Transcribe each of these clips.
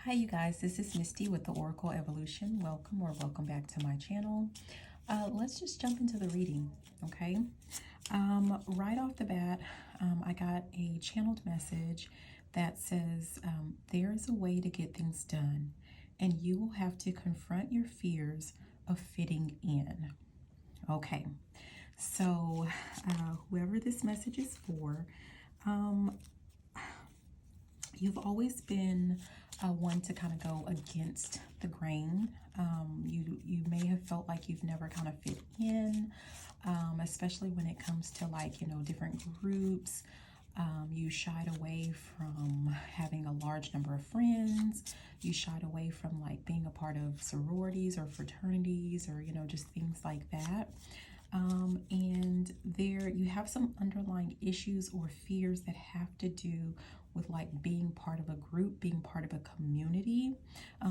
Hi you guys, this is Misty with the Oracle Evolution. Welcome or welcome back to my channel. Let's just jump into the reading, okay? Right off the bat, I got a channeled message that says there is a way to get things done and you will have to confront your fears of fitting in. Okay, so whoever this message is for, um, you've always been one to kind of go against the grain. You may have felt like you've never kind of fit in, especially when it comes to different groups. You shied away from having a large number of friends. You shied away from like being a part of sororities or fraternities or, just things like that. And there you have some underlying issues or fears that have to do with like being part of a group, being part of a community,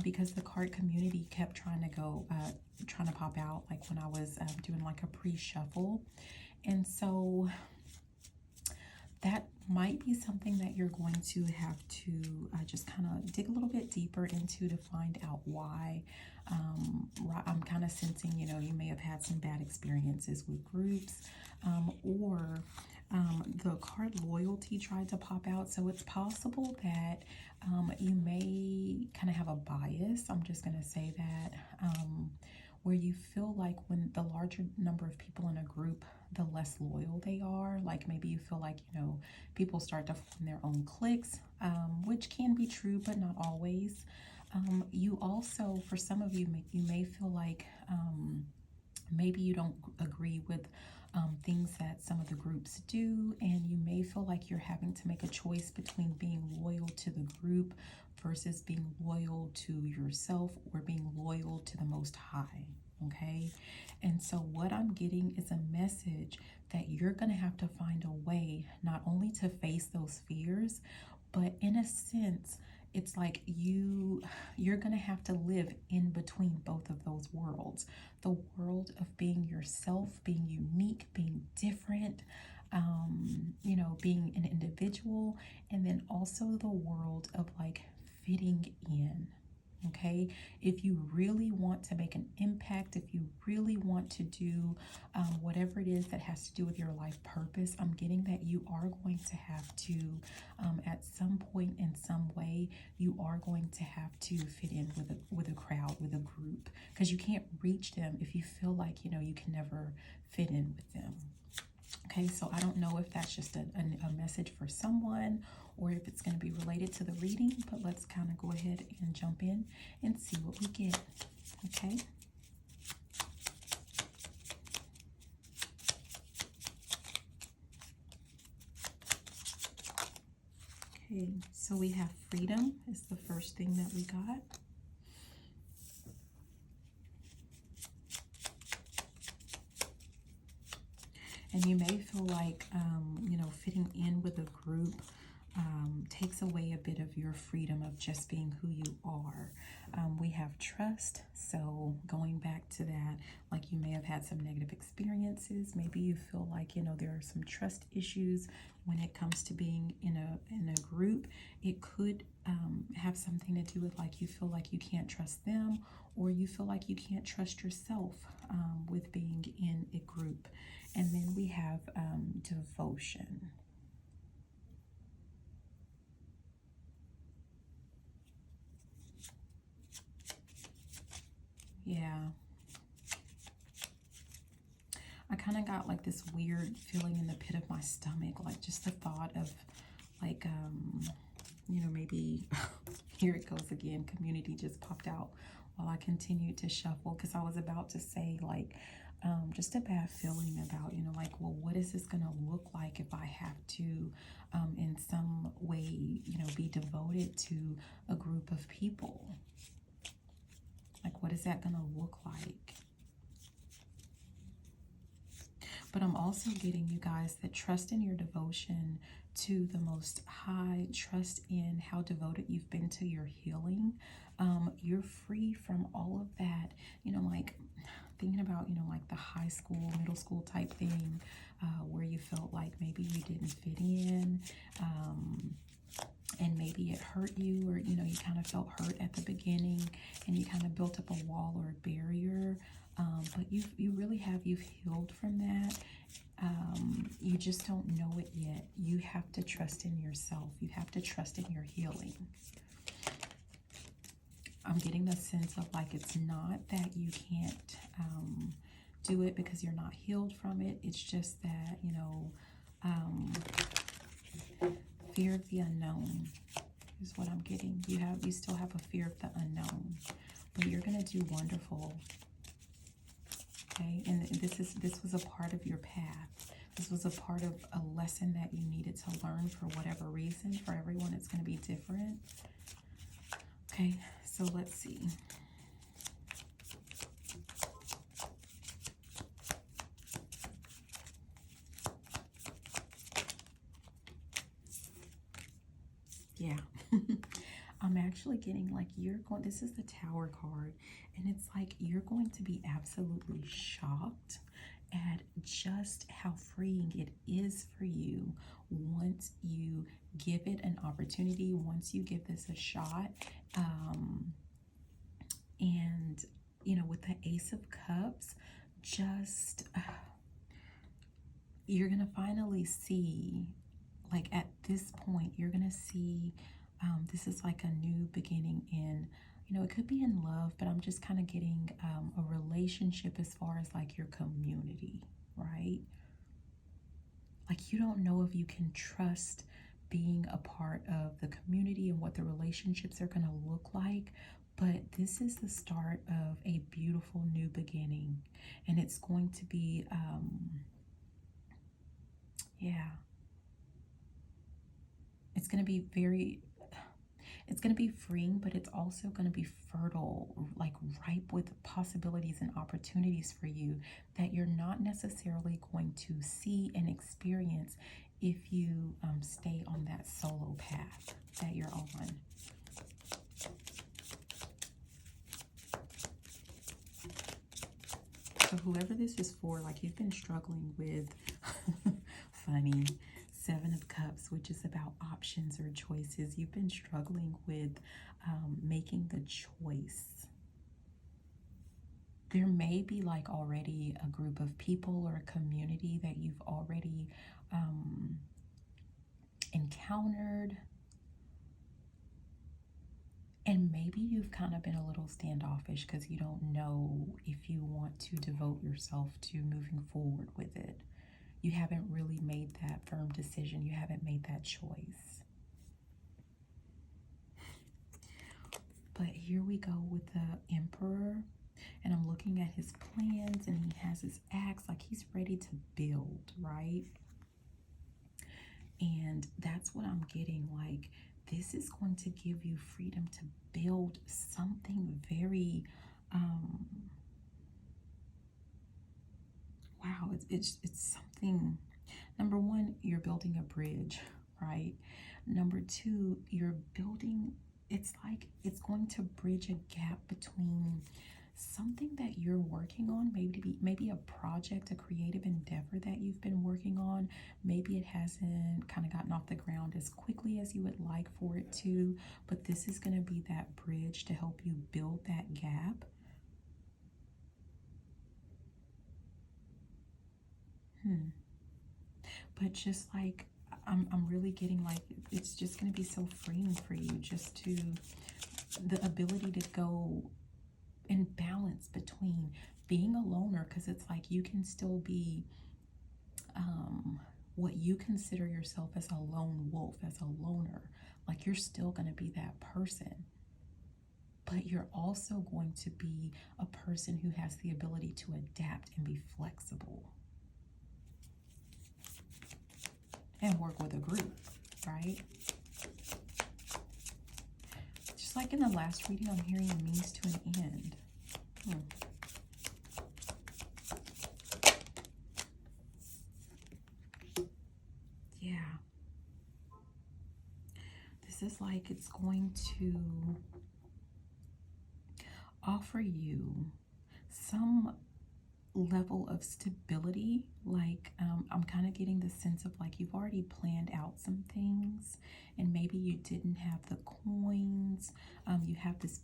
because the card community kept trying to pop out like when I was doing like a pre-shuffle. And so that might be something that you're going to have to just kind of dig a little bit deeper into to find out why. I'm kind of sensing, you may have had some bad experiences with groups, or the card loyalty tried to pop out. So it's possible that you may kind of have a bias. I'm just going to say that. Where you feel like when the larger number of people in a group, the less loyal they are. Like maybe you feel like, people start to form their own cliques, which can be true, but not always. You also, for some of you, you may feel like maybe you don't agree with things that some of the groups do, and you may feel like you're having to make a choice between being loyal to the group versus being loyal to yourself or being loyal to the Most High, okay? And so what I'm getting is a message that you're going to have to find a way not only to face those fears, but in a sense, it's like you're going to have to live in between both of those worlds. The world of being yourself, being unique, being different, being an individual, and then also the world of like fitting in. Okay, if you really want to make an impact, if you really want to do whatever it is that has to do with your life purpose, I'm getting that you are going to have to, at some point in some way, you are going to have to fit in with a crowd, with a group, because you can't reach them if you feel like, you can never fit in with them. Okay, so I don't know if that's just a message for someone or if it's going to be related to the reading, but let's kind of go ahead and jump in and see what we get. Okay. Okay, so we have freedom is the first thing that we got. And you may feel like, fitting in with a group takes away a bit of your freedom of just being who you are. We have trust. So going back to that, like you may have had some negative experiences. Maybe you feel like, there are some trust issues when it comes to being in a group. It could have something to do with like you feel like you can't trust them, or you feel like you can't trust yourself with being in a group. And then we have devotion. Yeah. I kind of got like this weird feeling in the pit of my stomach, like just the thought of like, maybe here it goes again, community just popped out while I continued to shuffle, because I was about to say like, just a bad feeling about, like, well, what is this going to look like if I have to, in some way, be devoted to a group of people? Like, what is that going to look like? But I'm also getting, you guys, that trust in your devotion to the Most High, trust in how devoted you've been to your healing. You're free from all of that, like thinking about, like the high school, middle school type thing, where you felt like maybe you didn't fit in. and maybe it hurt you, or you know, you kind of felt hurt at the beginning and you kind of built up a wall or a barrier, but you really have, you've healed from that. You just don't know it yet. You have to trust in yourself. You have to trust in your healing. I'm getting the sense of like, it's not that you can't do it because you're not healed from it. It's just that, you know, fear of the unknown is what I'm getting. You still have a fear of the unknown, but you're going to do wonderful. Okay, and this was a part of your path. This was a part of a lesson that you needed to learn for whatever reason. For everyone, it's going to be different. Okay, so let's see. Yeah. I'm actually getting like, you're going, this is the Tower card, and it's like you're going to be absolutely shocked at just how freeing it is for you once you give it an opportunity, once you give this a shot. And you know, with the Ace of Cups, just you're gonna finally see, like at this point, you're gonna see this is like a new beginning in, you know, it could be in love, but I'm just kind of getting a relationship as far as like your community, right? Like you don't know if you can trust being a part of the community and what the relationships are going to look like, but this is the start of a beautiful new beginning, and it's going to be, yeah, it's going to be very, it's going to be freeing, but it's also going to be fertile, like ripe with possibilities and opportunities for you that you're not necessarily going to see and experience if you stay on that solo path that you're on. So whoever this is for, like you've been struggling with, funny, Seven of Cups, which is about options or choices. You've been struggling with making the choice. There may be like already a group of people or a community that you've already encountered. And maybe you've kind of been a little standoffish because you don't know if you want to devote yourself to moving forward with it. You haven't really made that firm decision. You haven't made that choice. But here we go with the Emperor. And I'm looking at his plans, and he has his axe. Like he's ready to build, right? And that's what I'm getting. Like this is going to give you freedom to build something very, wow, it's something. Number one, you're building a bridge, right? Number two, you're building, it's like it's going to bridge a gap between something that you're working on, maybe a project, a creative endeavor that you've been working on. Maybe it hasn't kind of gotten off the ground as quickly as you would like for it to, but this is going to be that bridge to help you build that gap. But just like I'm really getting like it's just going to be so freeing for you, just to the ability to go in balance between being a loner, because it's like you can still be what you consider yourself as a lone wolf, as a loner. Like you're still going to be that person, but you're also going to be a person who has the ability to adapt and be flexible and work with a group, right? Just like in the last reading, I'm hearing a means to an end. Yeah. This is like it's going to offer you some level of stability. Like I'm kind of getting the sense of like you've already planned out some things, and maybe you didn't have the coins. You have this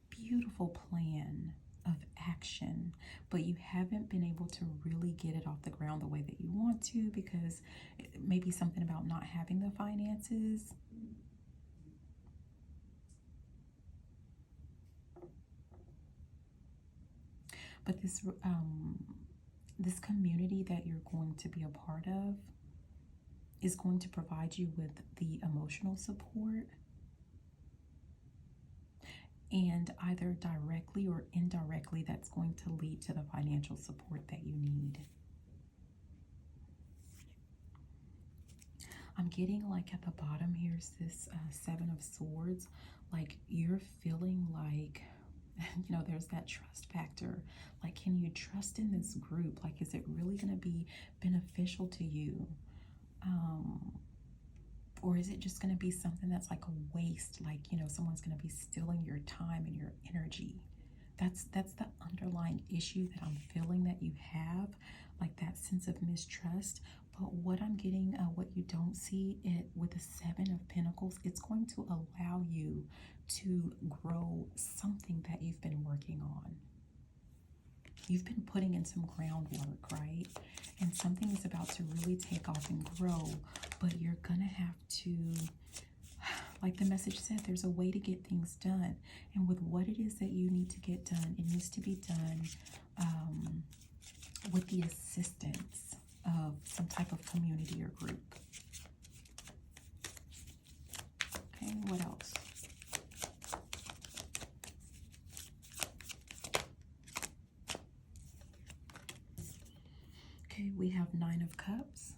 beautiful plan of action, but you haven't been able to really get it off the ground the way that you want to, because maybe something about not having the finances. But this community that you're going to be a part of is going to provide you with the emotional support, and either directly or indirectly that's going to lead to the financial support that you need. I'm getting like at the bottom here's this Seven of Swords. Like you're feeling like, you know, there's that trust factor. Like, can you trust in this group? Like, is it really going to be beneficial to you? Or is it just going to be something that's like a waste? Like, you know, someone's going to be stealing your time and your energy. That's the underlying issue that I'm feeling that you have, like that sense of mistrust. But what I'm getting, what you don't see it with the Seven of Pentacles, it's going to allow you to grow something that you've been working on. You've been putting in some groundwork, right? And something is about to really take off and grow, but you're gonna have to, like the message said, there's a way to get things done. And with what it is that you need to get done, it needs to be done with the assistance of some type of community or group. Okay, what else? Okay, we have Nine of Cups.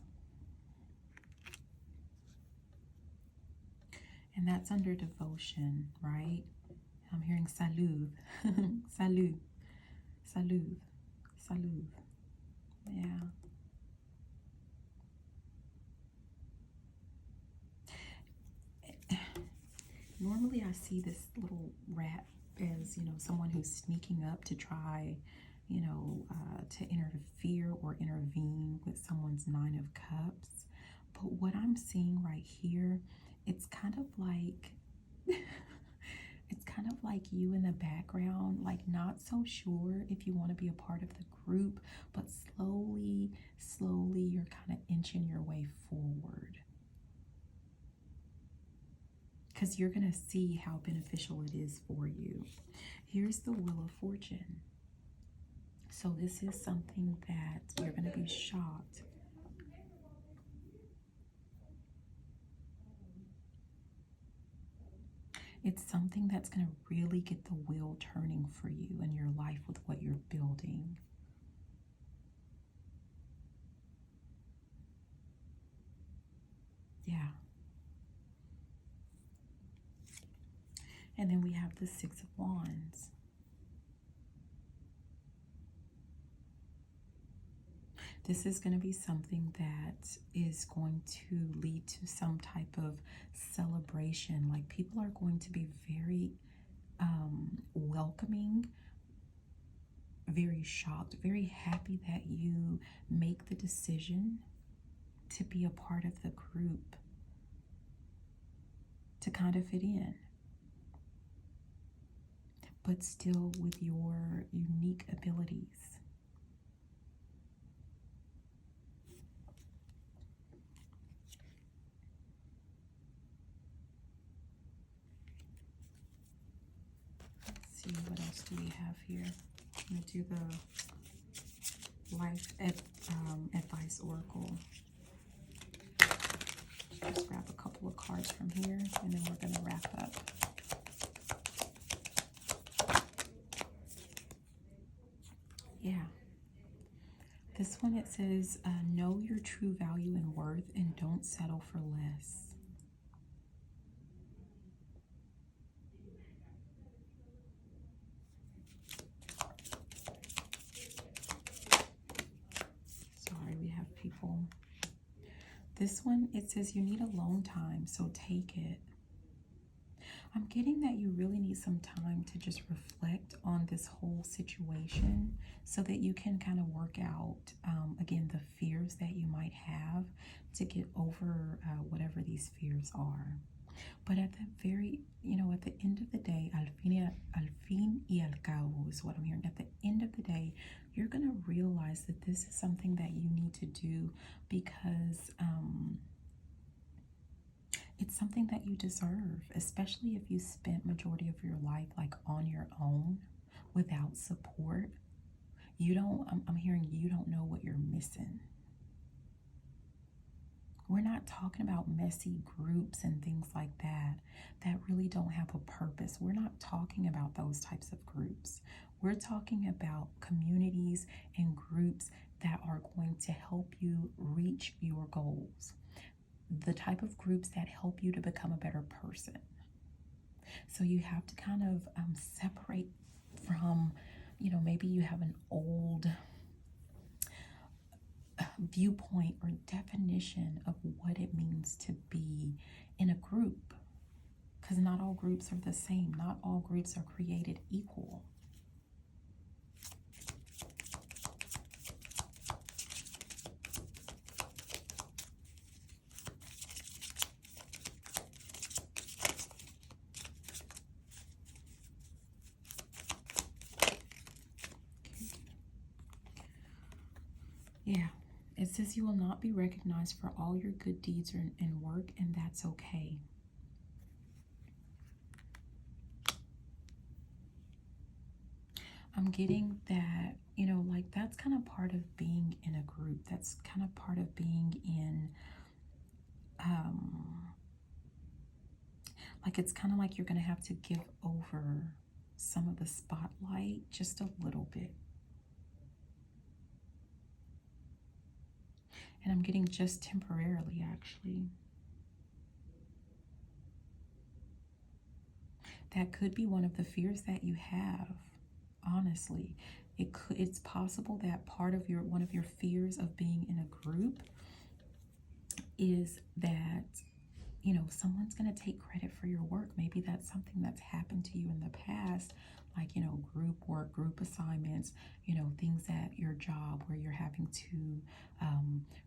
And that's under devotion, right? I'm hearing salud, salud, salud, salud. Yeah. Normally I see this little rat as, you know, someone who's sneaking up to try, you know, to interfere or intervene with someone's Nine of Cups. But what I'm seeing right here, it's kind of like, it's kind of like you in the background, like not so sure if you want to be a part of the group, but slowly, slowly you're kind of inching your way forward. Because you're going to see how beneficial it is for you. Here's the Wheel of Fortune. So this is something that you're going to be shocked. It's something that's going to really get the wheel turning for you in your life with what you're building. Yeah. And then we have the Six of Wands. This is going to be something that is going to lead to some type of celebration. Like people are going to be very welcoming, very shocked, very happy that you make the decision to be a part of the group, to kind of fit in, but still with your unique abilities. Let's see, what else do we have here? I'm going to do the Life Advice Oracle. Just grab a couple of cards from here, and then we're going to wrap up. Yeah. This one, it says, know your true value and worth and don't settle for less. Sorry, we have people. This one, it says you need alone time, so take it. I'm getting that you really need some time to just reflect on this whole situation so that you can kind of work out, again, the fears that you might have to get over whatever these fears are. But at the very, at the end of the day, al fin y al cabo is what I'm hearing. At the end of the day, you're going to realize that this is something that you need to do because it's something that you deserve, especially if you spent majority of your life like on your own without support. I'm hearing you don't know what you're missing. We're not talking about messy groups and things like that really don't have a purpose. We're not talking about those types of groups. We're talking about communities and groups that are going to help you reach your goals. The type of groups that help you to become a better person. So you have to kind of separate from, maybe you have an old viewpoint or definition of what it means to be in a group, because not all groups are the same. Not all groups are created equal. Yeah. It says you will not be recognized for all your good deeds and work, and that's okay. I'm getting that, like that's kind of part of being in a group. That's kind of part of being in, like it's kind of like you're going to have to give over some of the spotlight just a little bit. And I'm getting just temporarily, actually. That could be one of the fears that you have, honestly. It's possible that part of one of your fears of being in a group is that, someone's going to take credit for your work. Maybe that's something that's happened to you in the past, like, group work, group assignments, things at your job where you're having to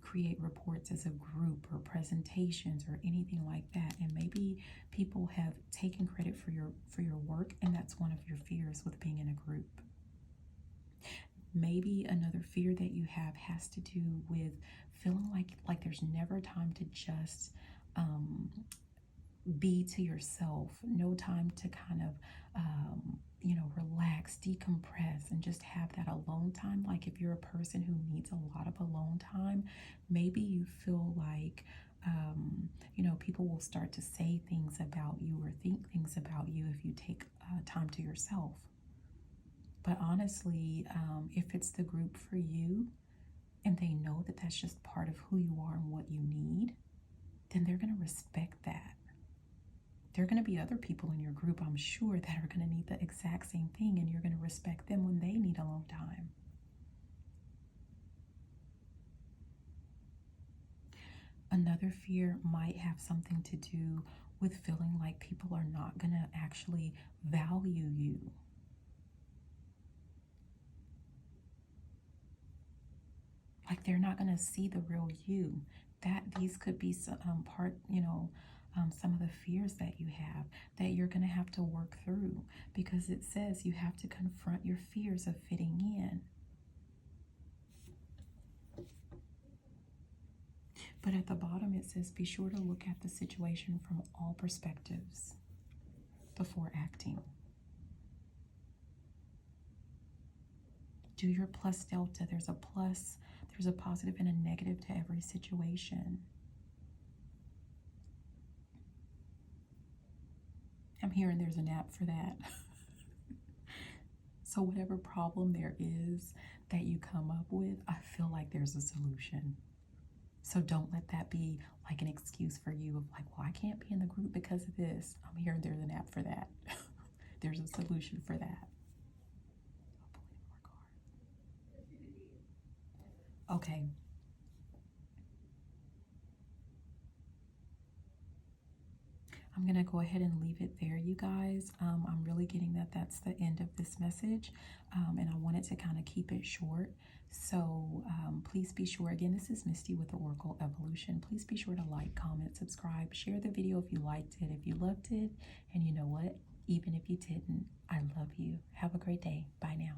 create reports as a group or presentations or anything like that. And maybe people have taken credit for your work, and that's one of your fears with being in a group. Maybe another fear that you have has to do with feeling like there's never time to just be to yourself, no time to kind of relax, decompress, and just have that alone time. Like if you're a person who needs a lot of alone time, maybe you feel like people will start to say things about you or think things about you if you take time to yourself. But honestly, if it's the group for you and they know that that's just part of who you are and what you need, then they're going to respect that. There are going to be other people in your group, I'm sure, that are going to need the exact same thing, and you're going to respect them when they need alone time. Another fear might have something to do with feeling like people are not going to actually value you. Like they're not going to see the real you. These could be some some of the fears that you have that you're going to have to work through, because it says you have to confront your fears of fitting in. But at the bottom it says be sure to look at the situation from all perspectives before acting. Do your plus delta. There's a positive and a negative to every situation. I'm hearing there's an app for that. So whatever problem there is that you come up with, I feel like there's a solution. So don't let that be like an excuse for you of like, well, I can't be in the group because of this. I'm hearing there's an app for that. There's a solution for that. Okay. I'm going to go ahead and leave it there, you guys. I'm really getting that that's the end of this message, and I wanted to kind of keep it short. So please be sure, again, this is Misty with the Oracle Evolution. Please be sure to like, comment, subscribe, share the video if you liked it, if you loved it. And you know what? Even if you didn't, I love you. Have a great day. Bye now.